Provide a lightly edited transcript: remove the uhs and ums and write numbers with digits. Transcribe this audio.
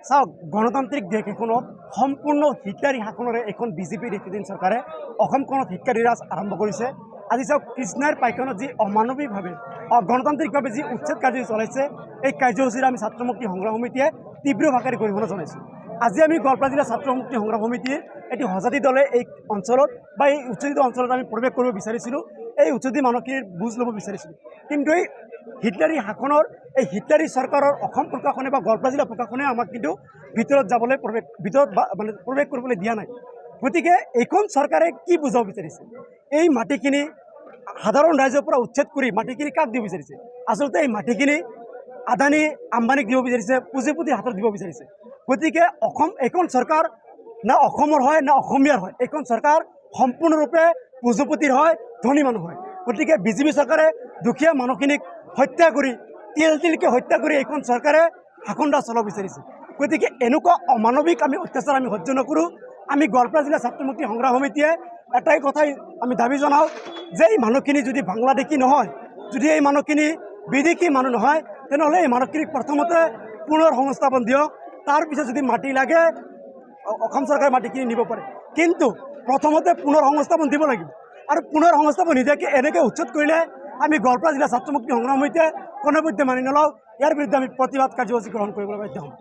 চাওক গণতান্ত্ৰিক দেশ এখনত সম্পূৰ্ণ হিটলাৰী শাসনেৰে এখন বিজেপিৰ নেতৃত্বাধীন চৰকাৰে অসমখনত হিটলাৰী ৰাজ আৰম্ভ কৰিছে। আজি চাওক কৃষ্ণাৰ পাইকানত যি অমানৱিকভাৱে গণতান্ত্ৰিকভাৱে যি উচ্ছেদ কাৰ্যসূচী চলাইছে, এই কাৰ্যসূচীৰে আমি ছাত্ৰ মুক্তি সংগ্ৰাম সমিতিয়ে তীব্ৰ ভাষাৰে গৰিহণা জনাইছোঁ। আজি আমি গোৱালপাৰা জিলা ছাত্ৰ মুক্তি সংগ্ৰাম সমিতিৰ এটি সজাতি দলে এই অঞ্চলত বা এই উচ্ছেদিত অঞ্চলত আমি প্ৰৱেশ কৰিব বিচাৰিছিলোঁ, এই উচ্ছেদিত মানুহখিনিৰ বুজ ল'ব বিচাৰিছিলোঁ। কিন্তু এই হিটলাৰী শাসনৰ এই হিটলাৰী চৰকাৰৰ অসম প্ৰশাসনে বা গোৱালপাৰা জিলা প্ৰশাসনে আমাক কিন্তু ভিতৰত যাবলৈ প্ৰৱেশ কৰিবলৈ দিয়া নাই। গতিকে এইখন চৰকাৰে কি বুজাব বিচাৰিছে? এই মাটিখিনি সাধাৰণ ৰাইজৰ পৰা উচ্ছেদ কৰি মাটিখিনি কাক দিব বিচাৰিছে? আচলতে এই মাটিখিনি আদানী আম্বানীক দিব বিচাৰিছে, পুঁজিপতিৰ হাতত দিব বিচাৰিছে। গতিকে এইখন চৰকাৰ না অসমৰ হয় না অসমীয়াৰ হয়, এইখন চৰকাৰ সম্পূৰ্ণৰূপে পুঁজিপতিৰ হয়, ধনী মানুহ হয়। গতিকে বিজেপি চৰকাৰে দুখীয়া মানুহখিনিক হত্যা কৰি তিলকে হত্যা কৰি এইখন চৰকাৰে শাসনদাহ চলাব বিচাৰিছে। গতিকে এনেকুৱা অমানৱিক অত্যাচাৰ আমি সহ্য নকৰোঁ। আমি গোৱালপাৰা জিলা ছাত্ৰ মুক্তি সংগ্ৰাম সমিতিয়ে এটাই কথাই আমি দাবী জনাওঁ যে এই মানুহখিনি যদি বাংলাদেশী নহয়, যদি এই মানুহখিনি বিদেশী মানুহ নহয়, তেনেহ'লে এই মানুহখিনিক প্ৰথমতে পুনৰ সংস্থাপন দিয়ক। তাৰপিছত যদি মাটি লাগে অসম চৰকাৰে মাটিখিনি নিব পাৰে, কিন্তু প্ৰথমতে পুনৰ সংস্থাপন দিব লাগিব। আৰু পুনৰ সংস্থাপন নিদিয়াকৈ এনেকৈ উচ্ছেদ কৰিলে আমি গোৱালপাৰা জিলা ছাত্ৰ মুক্তি সংগ্ৰাম সমিতিয়ে কোনোপধ্যে মানি নলওঁ। ইয়াৰ বিৰুদ্ধে আমি প্ৰতিবাদ কাৰ্যসূচী গ্ৰহণ কৰিবলৈ বাধ্য হ'ম।